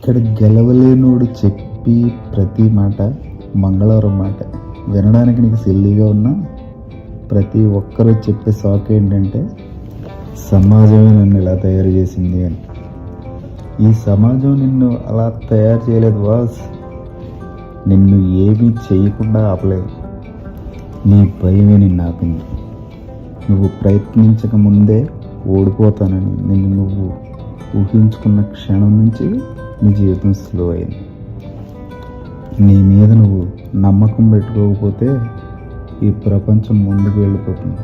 ఇక్కడ గెలవలేనోడు చెప్పి ప్రతి మాట మంగళవారం మాట వినడానికి నీకు సిల్లీగా ఉన్నా ప్రతి ఒక్కరూ చెప్పే సాక్ ఏంటంటే సమాజమే నన్ను ఇలా తయారు చేసింది అని. ఈ సమాజం నిన్ను అలా తయారు చేయలేదు బాస్. నిన్ను ఏమీ చేయకుండా ఆపలేదు. నీ భయమే నిన్ను ఆపింది. నువ్వు ప్రయత్నించక ముందే ఓడిపోతానని నిన్ను నువ్వు ఊహించుకున్న క్షణం నుంచి నీ జీవితం స్లో అయింది. నీ మీద నువ్వు నమ్మకం పెట్టుకోకపోతే ఈ ప్రపంచం ముందుకు వెళ్ళిపోతుంది.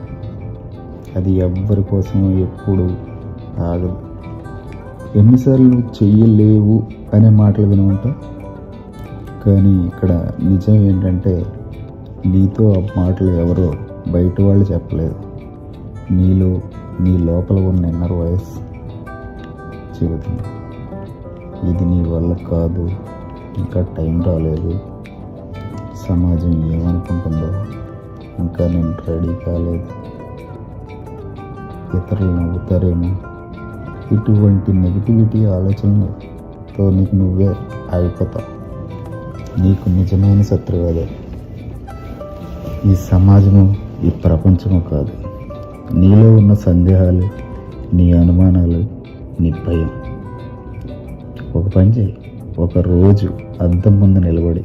అది ఎవ్వరి కోసం ఎప్పుడు ఆగదు. ఎన్నిసార్లు నువ్వు చెయ్యలేవు అనే మాటలు వినుంటావు, కానీ ఇక్కడ నిజం ఏంటంటే నీతో ఆ మాటలు ఎవరో బయట వాళ్ళు చెప్పలేదు. నీలో నీ లోపల ఉన్న ఇన్నర్ వాయిస్ చెబుతుంది, ఇది నీ వల్ల కాదు, ఇంకా టైం రాలేదు, సమాజం ఏమనుకుంటుందో, ఇంకా నేను రెడీ కాలేదు, ఇతరులు నవ్వుతారేమో. ఇటువంటి నెగిటివిటీ ఆలోచనలతో నీకు నువ్వే ఆగిపోతావు. నీకు నిజమైన శత్రువు అదే. ఈ సమాజము ఈ ప్రపంచము కాదు. నీలో ఉన్న సందేహాలు, నీ అనుమానాలు, నీ భయం. ఒక పని చేయి, ఒక రోజు అద్దం ముందు నిలబడి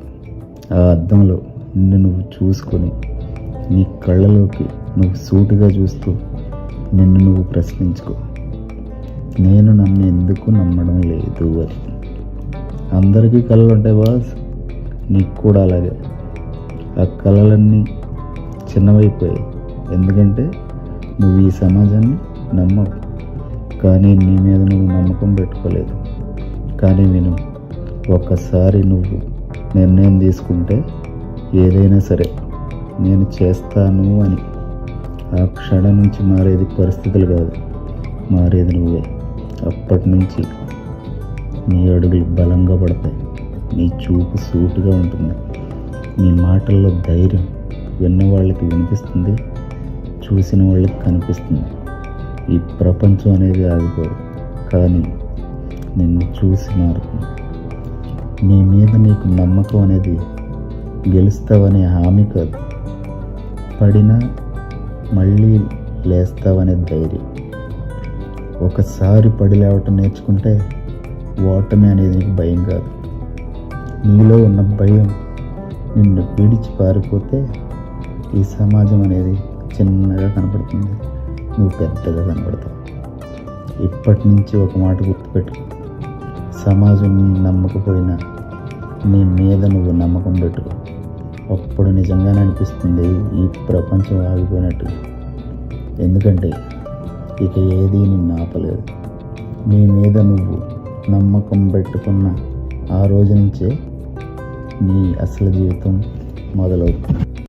ఆ అద్దంలో నిన్ను నువ్వు చూసుకొని నీ కళ్ళలోకి నువ్వు సూటిగా చూస్తూ నిన్ను నువ్వు ప్రశ్నించుకో, నేను నన్ను ఎందుకు నమ్మడం లేదు అని. అందరికీ కళలు ఉంటాయి బాస్, నీకు కూడా అలాగే. ఆ కళలన్నీ చిన్నవైపోయాయి, ఎందుకంటే నువ్వు ఈ సమాజాన్ని నమ్మవు, కానీ నీ మీద నువ్వు నమ్మకం పెట్టుకోలేదు. కానీ విను, ఒక్కసారి నువ్వు నిర్ణయం తీసుకుంటే ఏదైనా సరే నేను చేస్తాను అని, ఆ క్షణం నుంచి మారేది పరిస్థితులు కాదు, మారేది నువ్వే. అప్పటి నుంచి నీ అడుగులు బలంగా పడతాయి, నీ చూపు సూటుగా ఉంటుంది, నీ మాటల్లో ధైర్యం విన్న వాళ్ళకి వినిపిస్తుంది, చూసిన వాళ్ళకి కనిపిస్తుంది. ఈ ప్రపంచం అనేది ఆగిపోదు, కానీ నిన్ను చూసి మారుతుంది. నీ మీద నీకు నమ్మకం అనేది గెలుస్తావనే హామీ కాదు, పడినా మళ్ళీ లేస్తావనే ధైర్యం. ఒకసారి పడి లేవటం నేర్చుకుంటే ఓటమి అనేది నీకు భయం కాదు. నీలో ఉన్న భయం నిన్ను విడిచి పారిపోతే ఈ సమాజం అనేది చిన్నగా కనపడుతుంది, నువ్వు పెద్దగా కనపడతావు. ఇప్పటి నుంచి ఒక మాట గుర్తుపెట్టు, సమాజం నమ్మకపోయినా నీ మీద నువ్వు నమ్మకం పెట్టుకో. అప్పుడు నిజంగానే అనిపిస్తుంది ఈ ప్రపంచం ఆగిపోయినట్టు. ఎందుకంటే ఇక ఏదీ నిన్ను ఆపలేదు. నీ మీద నువ్వు నమ్మకం పెట్టుకున్న ఆ రోజు నుంచే నీ అసలు జీవితం మొదలవుతుంది.